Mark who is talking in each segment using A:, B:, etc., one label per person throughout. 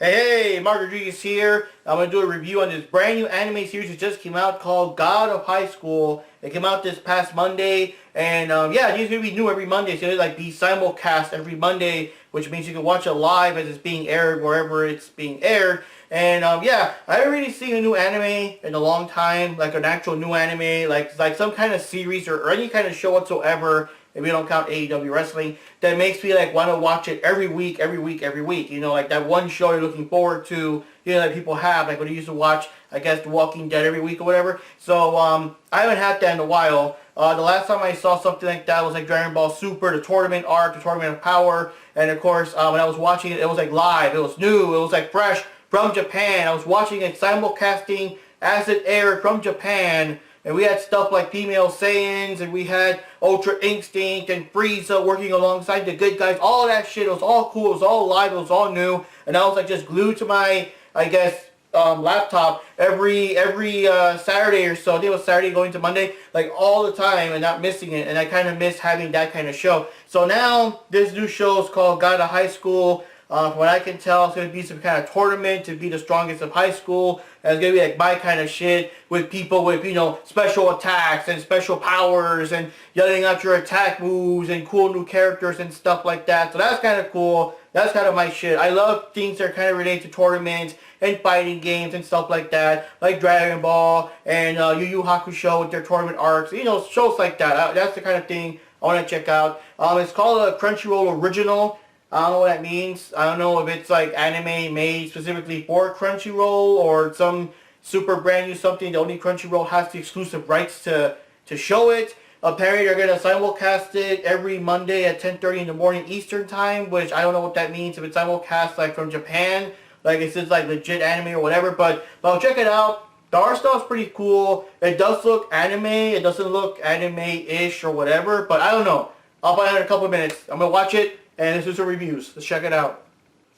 A: Hey, Mark Rodriguez here. I'm going to do a review on this brand new anime series that just came out called God of High School. It came out this past Monday, and yeah, it's going to be new every Monday. It's going to be simulcast every Monday, which means you can watch it live as it's being aired wherever it's being aired. And yeah, I haven't really seen a new anime in a long time, like an actual new anime, like some kind of series or any kind of show whatsoever, if we don't count AEW wrestling, that makes me like want to watch it every week, every week, every week. You know, like that one show you're looking forward to, you know, that people have, like when you used to watch, I guess, The Walking Dead every week or whatever. So I haven't had that in a while. The last time I saw something like that was like Dragon Ball Super, the tournament arc, the Tournament of Power, and of course when I was watching it, it was like live, it was new, it was like fresh from Japan. I was watching it simulcasting as it aired from Japan. And we had stuff like Female Saiyans, and we had Ultra Instinct and Frieza working alongside the good guys. All that shit, it was all cool, it was all live, it was all new. And I was like just glued to my, I guess, laptop every Saturday or so. I think it was Saturday going to Monday, like all the time and not missing it. And I kind of miss having that kind of show. So now this new show is called God of High School. From what I can tell, it's going to be some kind of tournament to be the strongest of high school. And it's going to be like my kind of shit with people with, you know, special attacks and special powers and yelling out your attack moves and cool new characters and stuff like that. So that's kind of cool. That's kind of my shit. I love things that are kind of related to tournaments and fighting games and stuff like that. Like Dragon Ball and Yu Yu Hakusho with their tournament arcs. You know, shows like that. That's the kind of thing I want to check out. It's called a Crunchyroll original. I don't know what that means. I don't know if it's like anime made specifically for Crunchyroll or some super brand new something that only Crunchyroll has the exclusive rights to show it. Apparently they're going to simulcast it every Monday at 10:30 in the morning Eastern time, which I don't know what that means. If it's simulcast like from Japan, like it's just like legit anime or whatever, but I'll check it out. The art style is pretty cool. It does look anime. It doesn't look anime-ish or whatever, but I don't know. I'll find out in a couple of minutes. I'm going to watch it. And this is the reviews. Let's check it out.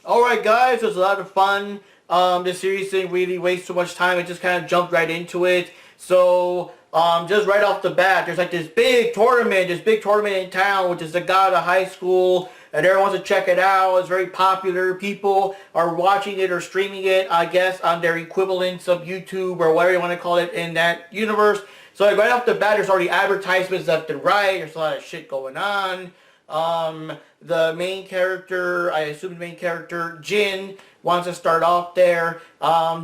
A: Alright guys, it was a lot of fun. This series didn't really waste too much time. It just kind of jumped right into it. So, just right off the bat, there's like this big tournament in town, which is the God of High School. And everyone wants to check it out. It's very popular. People are watching it or streaming it, I guess, on their equivalents of YouTube or whatever you want to call it in that universe. So like, right off the bat, there's already advertisements left and right. There's a lot of shit going on. The main character, I assume the main character, Jin, wants to start off there.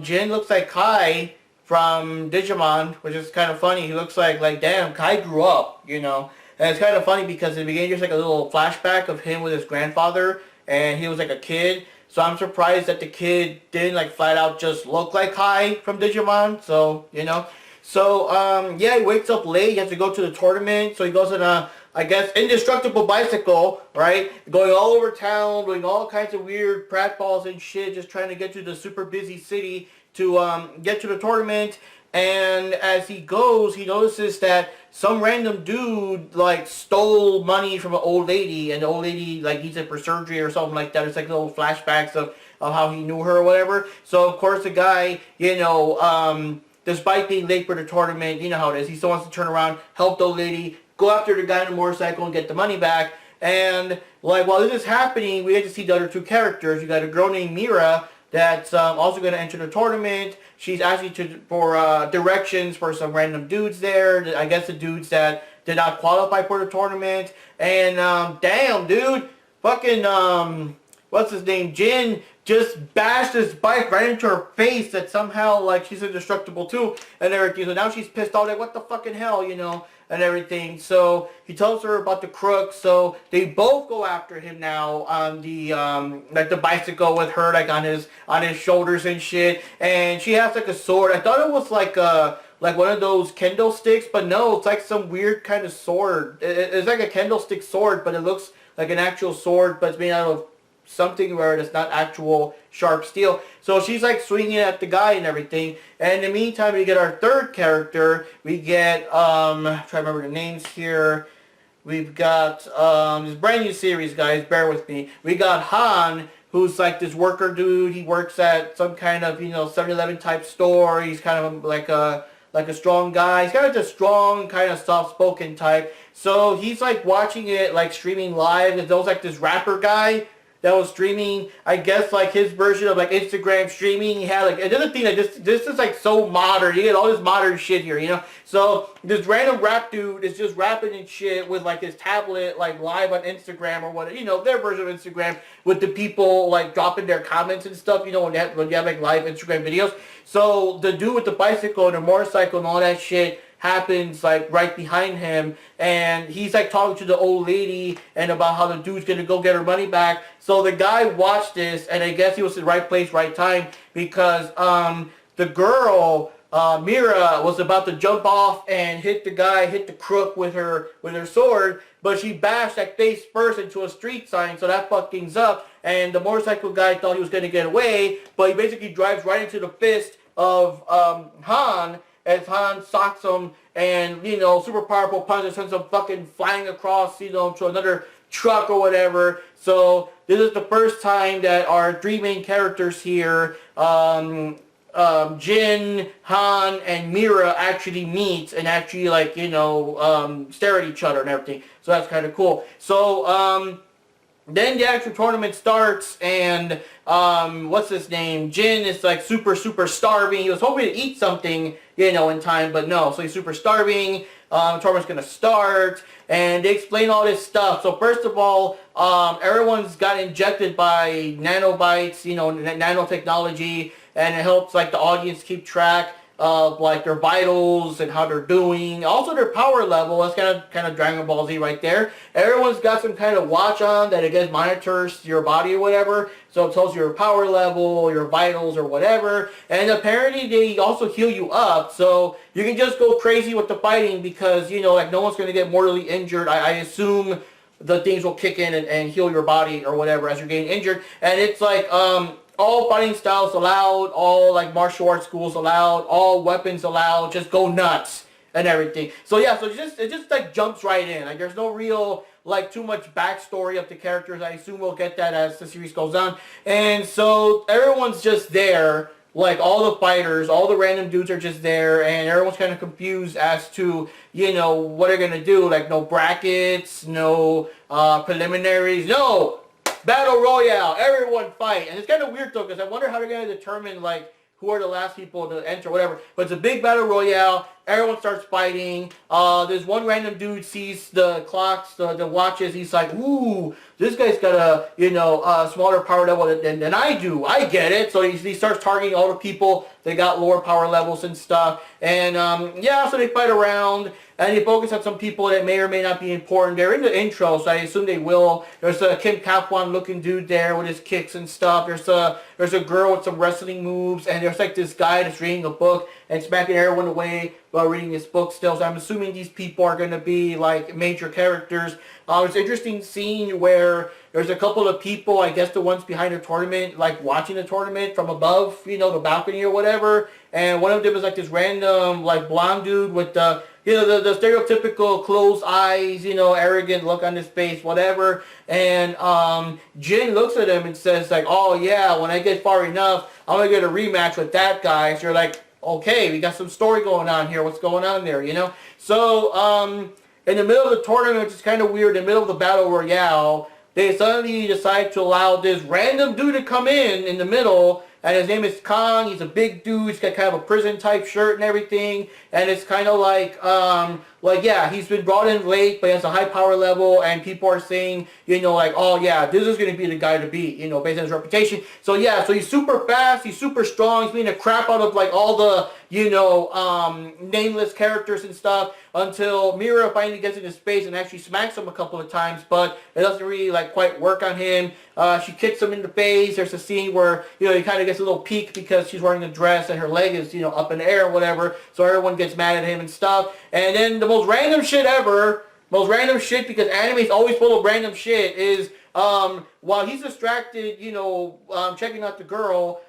A: Jin looks like Kai from Digimon, which is kind of funny. He looks like damn, Kai grew up, you know. And it's kind of funny because in the beginning there's like a little flashback of him with his grandfather, and he was like a kid. So I'm surprised that the kid didn't like flat out just look like Kai from Digimon, so, you know. So, yeah, he wakes up late, he has to go to the tournament, so he goes on a, I guess, indestructible bicycle, right? Going all over town, doing all kinds of weird pratfalls and shit, just trying to get to the super busy city to get to the tournament. And as he goes, he notices that some random dude, like, stole money from an old lady, and the old lady, like, needs it for surgery or something like that. It's like little flashbacks of how he knew her or whatever. So, of course, the guy, you know, despite being late for the tournament, you know how it is. He still wants to turn around, help the old lady, go after the guy on the motorcycle and get the money back. And like while this is happening, we get to see the other two characters. You got a girl named Mira that's also going to enter the tournament. She's asking for directions for some random dudes there. I guess the dudes that did not qualify for the tournament. And damn, dude, fucking what's his name? Jin just bashed his bike right into her face that somehow, like, she's indestructible too and everything. So now she's pissed off, like, what the fucking hell, you know, and everything. So he tells her about the crook. So they both go after him now on the, like, the bicycle with her, like, on his shoulders and shit. And she has, like, a sword. I thought it was, like one of those Kendo sticks, but no, it's like some weird kind of sword. It's like a Kendo stick sword, but it looks like an actual sword, but it's made out of something where it's not actual sharp steel. So she's like swinging at the guy and everything. And in the meantime, we get our third character. We get, try to remember the names here. We've got, this brand new series, guys, bear with me. We got Han, who's like this worker dude. He works at some kind of, you know, 7-Eleven type store. He's kind of like a strong guy. He's kind of just strong, kind of soft-spoken type. So he's like watching it, like streaming live. And there's like this rapper guy that was streaming, I guess, like his version of like Instagram streaming. He had like another thing that this is like so modern. You get all this modern shit here, you know. So this random rap dude is just rapping and shit with like his tablet, like live on Instagram or whatever, you know, their version of Instagram with the people like dropping their comments and stuff, you know, when you have like live Instagram videos. So the dude with the bicycle and the motorcycle and all that shit happens like right behind him, and he's like talking to the old lady and about how the dude's gonna go get her money back. So the guy watched this, and I guess he was in the right place, right time, because the girl Mira was about to jump off and hit the crook with her sword, but she bashed like face first into a street sign, so that fucked things up. And the motorcycle guy thought he was gonna get away, but he basically drives right into the fist of Han, as Han socks him, and, you know, super powerful punch sends him fucking flying across, you know, to another truck or whatever. So this is the first time that our three main characters here, Jin, Han, and Mira actually meet and actually, like, you know, stare at each other and everything. So that's kind of cool. So, then the actual tournament starts, and what's his name? Jin is like super starving. He was hoping to eat something, you know, in time, but no. So he's super starving. Tournament's gonna start, and they explain all this stuff. So first of all, everyone's got injected by nanobites, you know, nanotechnology, and it helps like the audience keep track of like their vitals and how they're doing, also their power level. That's kind of Dragon Ball Z right there. Everyone's got some kind of watch on that, I guess, monitors your body or whatever, so it tells you your power level, your vitals or whatever. And apparently they also heal you up, so you can just go crazy with the fighting, because, you know, like, no one's going to get mortally injured. I assume the things will kick in and heal your body or whatever as you're getting injured. And it's like all fighting styles allowed, all like martial arts schools allowed, all weapons allowed, just go nuts and everything. So yeah, so it just like jumps right in. Like, there's no real like too much backstory of the characters. I assume we'll get that as the series goes on. And so everyone's just there, like all the fighters, all the random dudes are just there, and everyone's kind of confused as to, you know, what they're gonna do. Like, no brackets, no preliminaries, no Battle Royale, everyone fight. And it's kind of weird though, because I wonder how they're going to determine like who are the last people to enter, whatever. But it's a big Battle Royale. Everyone starts fighting. There's one random dude sees the clocks, the watches. He's like, ooh, this guy's got a, you know, smaller power level than I do. I get it. So he starts targeting all the people that got lower power levels and stuff. And yeah, so they fight around. And they focus on some people that may or may not be important. They're in the intro, so I assume they will. There's a Kim Kapwan looking dude there with his kicks and stuff. There's a girl with some wrestling moves, and there's like this guy that's reading a book and smacking everyone away while reading his book still. So I'm assuming these people are going to be like major characters. It's an interesting scene where there's a couple of people, I guess the ones behind the tournament, like watching the tournament from above, you know, the balcony or whatever. And one of them is like this random like blonde dude with the, you know, the stereotypical closed eyes, you know, arrogant look on his face, whatever. And Jin looks at him and says like, oh yeah, when I get far enough, I'm going to get a rematch with that guy. So you're like, okay, we got some story going on here. What's going on there, you know? So in the middle of the tournament, which is kind of weird, in the middle of the Battle Royale, they suddenly decide to allow this random dude to come in the middle, and his name is Kong. He's a big dude. He's got kind of a prison type shirt and everything, and it's kind of like yeah, he's been brought in late, but he has a high power level, and people are saying, you know, like, oh yeah, this is going to be the guy to beat, you know, based on his reputation. So yeah, so he's super fast, he's super strong, he's beating the crap out of like all the, you know, nameless characters and stuff, until Mira finally gets into space and actually smacks him a couple of times, but it doesn't really like quite work on him. She kicks him in the face. There's a scene where, you know, he kind of gets a little peek because she's wearing a dress and her leg is, you know, up in the air or whatever, so everyone gets mad at him and stuff. And then the most random shit ever, most random shit, because anime is always full of random shit, is while he's distracted, you know, checking out the girl,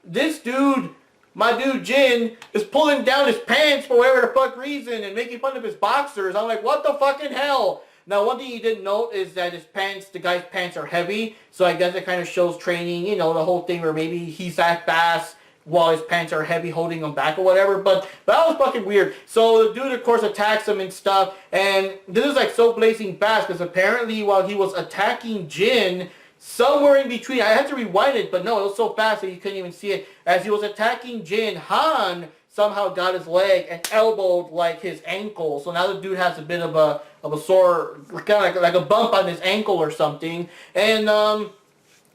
A: this dude, my dude Jin, is pulling down his pants for whatever the fuck reason and making fun of his boxers. I'm like, what the fucking hell? Now, one thing you didn't note is that his pants, the guy's pants are heavy, so I guess it kind of shows training, you know, the whole thing where maybe he's that fast while his pants are heavy holding him back or whatever, but that was fucking weird. So the dude, of course, attacks him and stuff, and this is like so blazing fast, because apparently while he was attacking Jin, somewhere in between. I had to rewind it, but no, it was so fast that you couldn't even see it. As he was attacking Jin, Han somehow got his leg and elbowed like his ankle. So now the dude has a bit of a sore, kind of like a bump on his ankle or something. And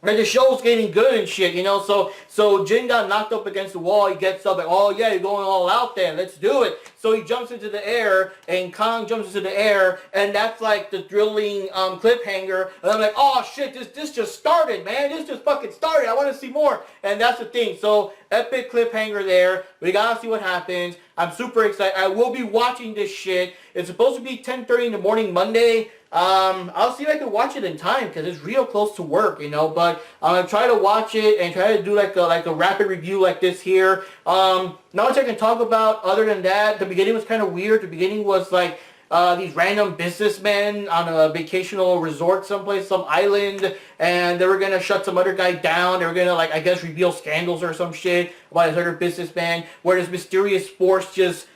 A: the show's getting good and shit, you know, so Jin got knocked up against the wall, he gets up like, oh yeah, you're going all out there, let's do it. So he jumps into the air, and Kong jumps into the air, and that's like the thrilling cliffhanger, and I'm like, oh shit, this just started, man, this just fucking started, I want to see more, and that's the thing, so epic cliffhanger there, we gotta see what happens, I'm super excited, I will be watching this shit, it's supposed to be 10:30 in the morning Monday. I'll see if I can watch it in time because it's real close to work, you know. But I'm gonna try to watch it and try to do like a rapid review like this here. Not much I can talk about other than that. The beginning was kind of weird. The beginning was like these random businessmen on a vacational resort someplace, some island, and they were gonna shut some other guy down. They were gonna like I guess reveal scandals or some shit about this other businessman. Where this mysterious force just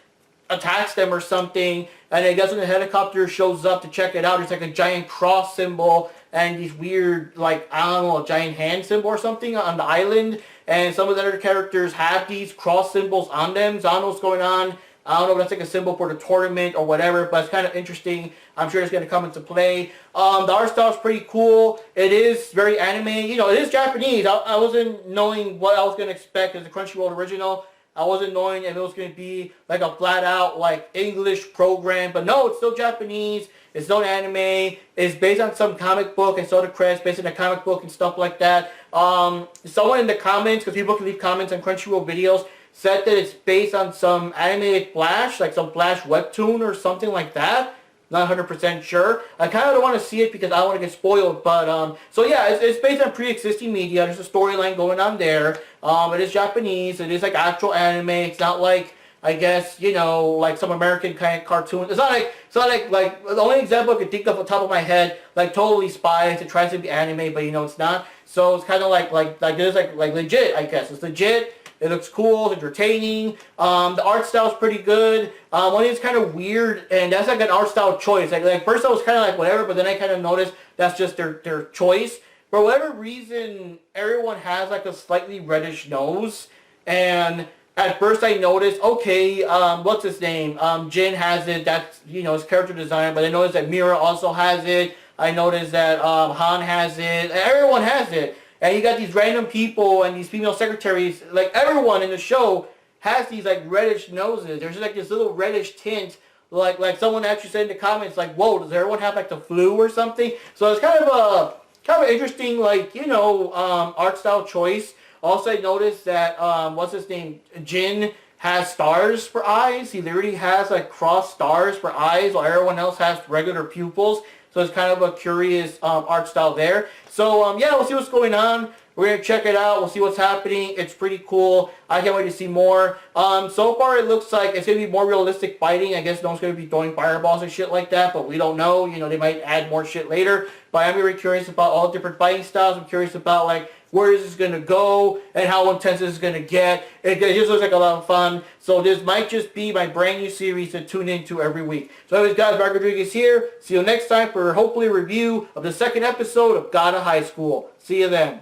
A: attacks them or something, and I guess when the helicopter shows up to check it out, it's like a giant cross symbol and these weird, like, I don't know, a giant hand symbol or something on the island, and some of the other characters have these cross symbols on them, so I don't know what's going on. I don't know if that's like a symbol for the tournament or whatever, but it's kind of interesting. I'm sure it's going to come into play. The art style is pretty cool. It is very anime. You know, it is Japanese. I wasn't knowing what I was going to expect as a Crunchyroll original. I wasn't knowing if it was going to be like a flat out like English program. But no, it's still Japanese. It's still anime. It's based on some comic book. I saw the credits based on a comic book and stuff like that. Someone in the comments, because people can leave comments on Crunchyroll videos, said that it's based on some animated Flash, like some Flash webtoon or something like that. Not 100% sure. I kind of don't want to see it because I don't want to get spoiled. But, so yeah, it's based on pre-existing media. There's a storyline going on there. It is Japanese. It is like actual anime. It's not like, I guess, you know, like some American kind of cartoon. It's not like the only example I could think of off the top of my head, like Totally Spies. It tries to be anime, but you know, it's not. So it's kind of like this, like legit, I guess. It's legit. It looks cool, it's entertaining. The art style is pretty good. One thing is kind of weird, and that's like an art style choice. Like first I was kind of like whatever, but then I kind of noticed that's just their choice. For whatever reason, everyone has like a slightly reddish nose, and at first I noticed, okay, what's his name? Jin has it. That's, you know, his character design. But I noticed that Mira also has it. I noticed that Han has it. Everyone has it. And you got these random people and these female secretaries, like everyone in the show has these like reddish noses. There's just like this little reddish tint, like someone actually said in the comments, like, whoa, does everyone have like the flu or something? So it's kind of an interesting, like, you know, art style choice. Also, I noticed that, what's his name, Jin has stars for eyes. He literally has like cross stars for eyes while everyone else has regular pupils. So it's kind of a curious art style there. So yeah, we'll see what's going on. We're going to check it out. We'll see what's happening. It's pretty cool. I can't wait to see more. So far it looks like it's going to be more realistic fighting. I guess no one's going to be throwing fireballs and shit like that, but we don't know. You know, they might add more shit later. But I'm very curious about all different fighting styles. I'm curious about like where is this going to go and how intense this is going to get. It just looks like a lot of fun. So this might just be my brand new series to tune into every week. So anyways guys, Mark Rodriguez here. See you next time for hopefully a review of the second episode of God of High School. See you then.